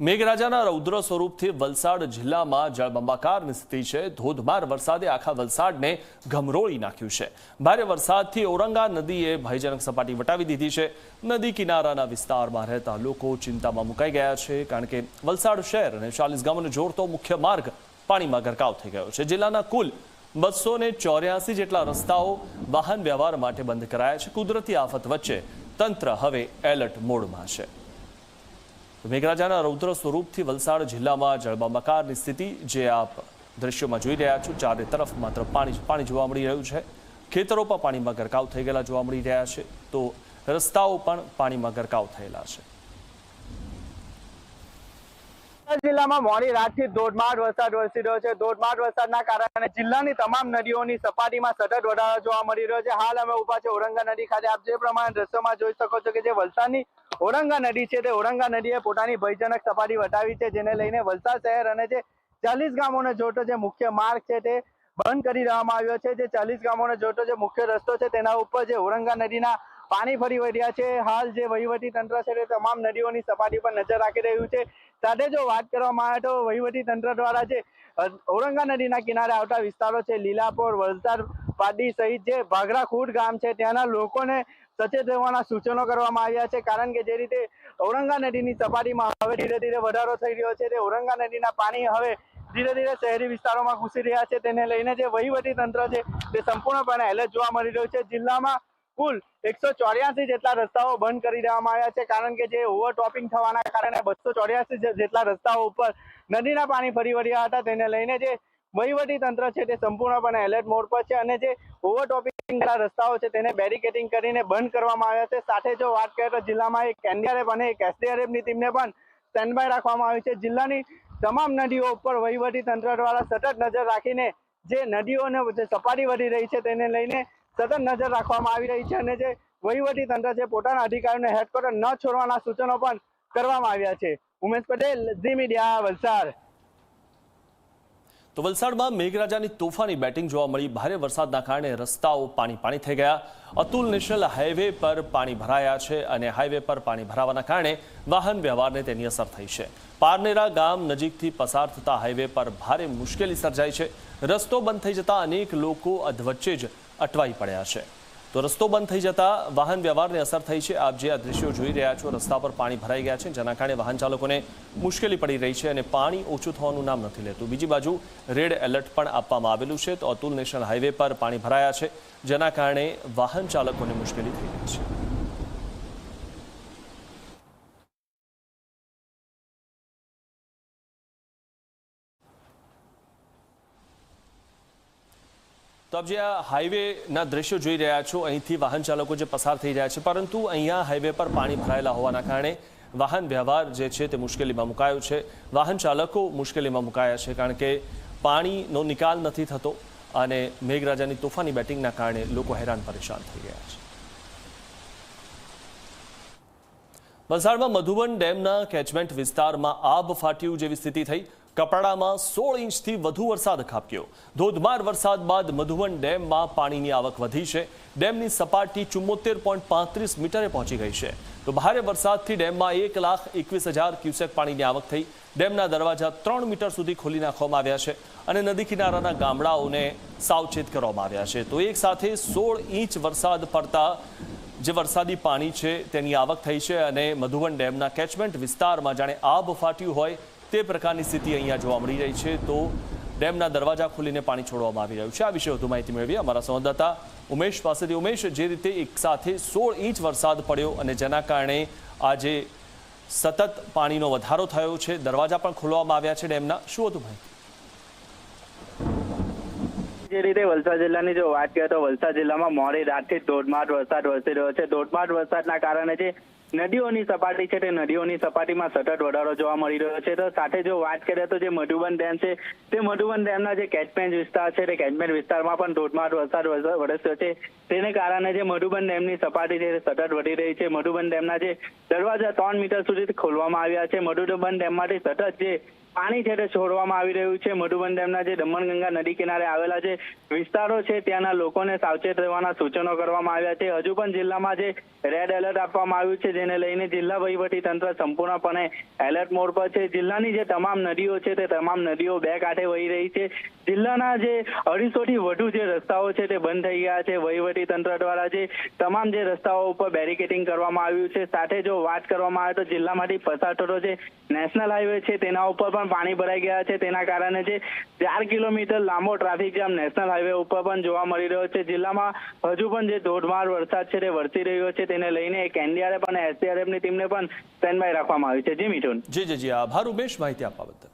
મેઘરાજાના રૌદ્ર સ્વરૂપથી વલસાડ જિલ્લામાં જળબંબાકારની સ્થિતિ છે। ધોધમાર વરસાદે આખા વલસાડને ગમરોળી નાખ્યું છે। ભારે વરસાદથી ઔરંગા નદીએ ભયજનક સપાટી વટાવી દીધી છે। નદી કિનારાના વિસ્તારમાં રહેતા લોકો ચિંતામાં મુકાઈ ગયા છે, કારણ કે વલસાડ શહેર અને 40 ગામોને જોડતો મુખ્ય માર્ગ પાણીમાં ગરકાવ થઈ ગયો છે। જિલ્લાના કુલ 284 જેટલા રસ્તાઓ વાહન વ્યવહાર માટે બંધ કરાયા છે। કુદરતી આફત વચ્ચે તંત્ર હવે એલર્ટ મોડમાં છે। મેઘરાજાના રૌદ્ર સ્વરૂપથી વલસાડ જિલ્લામાં જળબંબાકારની સ્થિતિ જે આપ દ્રશ્યોમાં જોઈ રહ્યા છો, ચારે તરફ માત્ર પાણી જોવા મળી રહ્યું છે। ખેતરો પણ પાણીમાં ગરકાવ થઈ ગયેલા જોવા મળી રહ્યા છે, તો રસ્તાઓ પણ પાણીમાં ગરકાવ થયેલા છે। જિલ્લામાં મોડી રાતથી ધોધમાર વરસાદ વરસી રહ્યો છે। ધોધમાર વરસાદના કારણે જિલ્લાની તમામ નદીઓની સપાટીમાં સતત વધારો જોવા મળી રહ્યો છે। હાલ અમે ઉભા છે ઔરંગા નદી ખાતે। આપ જે પ્રમાણે દ્રશ્યોમાં જોઈ શકો છો કે જે વલસાડની ઔરંગા નદી છે, તે ઔરંગા નદીએ પોતાની ભયજનક સપાટી વટાવી છે, જેને લઈને વલસાડ શહેર અને જે 40 ગામોને જોડતો જે મુખ્ય માર્ગ છે તે બંધ કરી દેવામાં આવ્યો છે। જે 40 ગામોને જોડતો જે મુખ્ય રસ્તો છે તેના ઉપર જે ઔરંગા નદીના પાણી ફરી વળ્યા છે। હાલ જે વહીવટી તંત્ર છે તે તમામ નદીઓની સપાટી પર નજર રાખી રહ્યું છે। સાથે જો વાત કરવામાં આવે તો વહીવટી તંત્ર દ્વારા જે ઔરંગા નદીના કિનારે આવતા વિસ્તારો છે, લીલાપોર, વલસાડ, પાડી સહિત જે ભાગરા ખુડ ગામ છે, ત્યાંના લોકોને સચેત રહેવાના સૂચનો કરવામાં આવ્યા છે, કારણ કે જે રીતે ઔરંગા નદીની સપાટીમાં હવે ધીરે ધીરે વધારો થઈ રહ્યો છે, તે ઔરંગા નદીના પાણી હવે ધીરે ધીરે શહેરી વિસ્તારોમાં ઘૂસી રહ્યા છે, તેને લઈને જે વહીવટી તંત્ર છે તે સંપૂર્ણપણે એલર્ટ જોવા મળી રહ્યું છે। જિલ્લામાં કુલ 184 જેટલા રસ્તાઓ બંધ કરી દેવામાં આવ્યા છે, કારણ કે જે ઓવરટોપિંગ થવાના કારણે 284 જેટલા રસ્તાઓ ઉપર નદીના પાણી ફરી વળ્યા હતા, તેને લઈને જે વહીવટી તંત્ર છે તે સંપૂર્ણપણે એલર્ટ મોડ પર છે અને જે ઓવરટોપિંગ રસ્તાઓ છે તેને બેરિકેડિંગ કરીને બંધ કરવામાં આવ્યા છે। સાથે જો વાત કરીએ તો જિલ્લામાં એક એનડીઆરએફ અને એક એસડીઆરએફની ટીમને પણ સ્ટેન્ડ બાય રાખવામાં આવી છે। જિલ્લાની તમામ નદીઓ ઉપર વહીવટી તંત્ર દ્વારા સતત નજર રાખીને જે નદીઓને જે સપાટી વધી રહી છે તેને લઈને સતત નજર રાખવામાં આવી રહી છે અને જે વહીવટી તંત્ર છે પોતાના અધિકારીઓને હેડક્વાર્ટર ન છોડવાના સૂચનો પણ કરવામાં આવ્યા છે। ઉમેશ પટેલ, ઝી મીડિયા, વલસાડ। તો વલસાડમાં મેઘરાજાની તોફાની બેટિંગ જોવા મળી। ભારે વરસાદના કારણે રસ્તાઓ પાણી થઈ ગયા। અતુલ નેશનલ હાઈવે પર પાણી ભરાયા છે અને હાઈવે પર પાણી ભરાવાના કારણે વાહન વ્યવહારને તેની અસર થઈ છે। પારનેરા ગામ નજીકથી પસાર થતા હાઈવે પર ભારે મુશ્કેલી સર્જાઈ છે। રસ્તો બંધ થઈ જતા અનેક લોકો અધવચ્ચે જ અટવાઈ પડ્યા છે। તો રસ્તો બંધ થઈ જતા વાહન વ્યવહારને અસર થઈ છે। આપ જે આ દ્રશ્યો જોઈ રહ્યા છો, રસ્તા પર પાણી ભરાઈ ગયા છે, જેના કારણે વાહન ચાલકોને મુશ્કેલી પડી રહી છે અને પાણી ઓછું થવાનું નામ નથી લેતું। બીજી બાજુ રેડ એલર્ટ પણ આપવામાં આવેલું છે। તો અતુલ નેશનલ હાઈવે પર પાણી ભરાયા છે, જેના કારણે વાહન ચાલકોને મુશ્કેલી થઈ રહી છે। તો આપ જે આ હાઈવેના દ્રશ્યો જોઈ રહ્યા છો, અહીંથી વાહન ચાલકો જે પસાર થઈ રહ્યા છે, પરંતુ અહીંયા હાઈવે પર પાણી ભરાયેલા હોવાના કારણે વાહન વ્યવહાર જે છે તે મુશ્કેલીમાં મુકાયો છે। વાહન ચાલકો મુશ્કેલીમાં મુકાયા છે, કારણ કે પાણીનો નિકાલ નથી થતો અને મેઘરાજાની તોફાની બેટિંગના કારણે લોકો હેરાન પરેશાન થઈ ગયા છે। વલસાડમાં મધુબન ડેમના કેચમેન્ટ વિસ્તારમાં આબ ફાટ્યું જેવી સ્થિતિ થઈ। કપરાડામાં 16 ઇંચથી વધુ વરસાદ ખાબક્યો। ધોધમાર વરસાદ બાદ મધુબન ડેમમાં પાણીની આવક વધી છે। ડેમની સપાટી 74.35 મીટરે પહોંચી ગઈ છે। તો ભારે વરસાદથી ડેમમાં 1,21,000 ક્યુસેક પાણીની આવક થઈ। ડેમના દરવાજા 3 મીટર સુધી ખોલી નાખવામાં આવ્યા છે અને નદી કિનારાના ગામડાઓને સાવચેત કરવામાં આવ્યા છે। તો એક સાથે 16 ઇંચ વરસાદ પડતા જે વરસાદી પાણી છે તેની આવક થઈ છે અને મધુબન ડેમના કેચમેન્ટ વિસ્તારમાં જાણે આબ ફાટ્યું હોય તે પ્રકારની સ્થિતિ અહીંયા જોવા મળી રહી છે। તો ડેમના દરવાજા ખોલીને પાણી છોડવામાં આવી રહ્યું છે। આ વિશે વધુ માહિતી મેળવી અમારા સંવાદદાતા ઉમેશ પાસેથી। ઉમેશ, જે રીતે એક સાથે 16 ઇંચ વરસાદ પડ્યો અને જેના કારણે આજે સતત પાણીનો વધારો થયો છે, દરવાજા પણ ખોલવામાં આવ્યા છે ડેમના, શું હતું માહિતી? જે રીતે વલસાડ જિલ્લાની જો વાત કરીએ તો વલસાડ જિલ્લામાં મોડી રાતથી ધોધમાર વરસાદ વરસી રહ્યો છે। ધોધમાર વરસાદના કારણે જે નદીઓની સપાટી છે તે નદીઓની સપાટીમાં સતત વધારો જોવા મળી રહ્યો છે। તો સાથે જો વાત કરીએ તો જે મધુબન ડેમ છે તે મધુબન ડેમના જે કેચમેન્ટ વિસ્તાર છે તે કેચમેન્ટ વિસ્તારમાં પણ ધોધમાર વરસાદ વરસ્યો છે, તેને કારણે જે મધુબન ડેમની સપાટી છે તે સતત વધી રહી છે। મધુબન ડેમના જે દરવાજા 3 મીટર સુધી ખોલવામાં આવ્યા છે। મધુબન ડેમમાંથી સતત જે પાણી છે તે છોડવામાં આવી રહ્યું છે। મધુબન ડેમના જે દમણગંગા નદી કિનારે આવેલા જે વિસ્તારો છે ત્યાંના લોકોને સાવચેત રહેવાના સૂચનો કરવામાં આવ્યા છે। હજુ પણ જિલ્લામાં જે રેડ એલર્ટ આપવામાં આવ્યું છે, જેને લઈને જિલ્લા વહીવટી તંત્ર સંપૂર્ણપણે એલર્ટ મોડ પર છે। જિલ્લાની જે તમામ નદીઓ છે તે તમામ નદીઓ બે કાંઠે વહી રહી છે। જિલ્લાના જે 250 થી વધુ જે રસ્તાઓ છે તે બંધ થઈ ગયા છે। વહીવટી તંત્ર દ્વારા જે તમામ જે રસ્તાઓ ઉપર બેરિકેડિંગ કરવામાં આવ્યું છે। સાથે જો વાત કરવામાં આવે તો જિલ્લામાંથી પસાર થતો જે નેશનલ હાઈવે છે તેના ઉપર પણ પાણી ભરાઈ ગયા છે। તેના કારણે જે 4 કિલોમીટર લાંબો ટ્રાફિક જામ નેશનલ હાઈવે ઉપર પણ જોવા મળી રહ્યો છે। જિલ્લામાં હજુ પણ જે ધોધમાર વરસાદ છે તે વરસી રહ્યો છે, તેને લઈને એક એનડીઆરએફ અને એસડીઆરએફની ટીમને પણ સ્ટેન્ડ બાય રાખવામાં આવી છે। જી મિથુન। જી આભાર ઉમેશ માહિતી આપવા બદલ।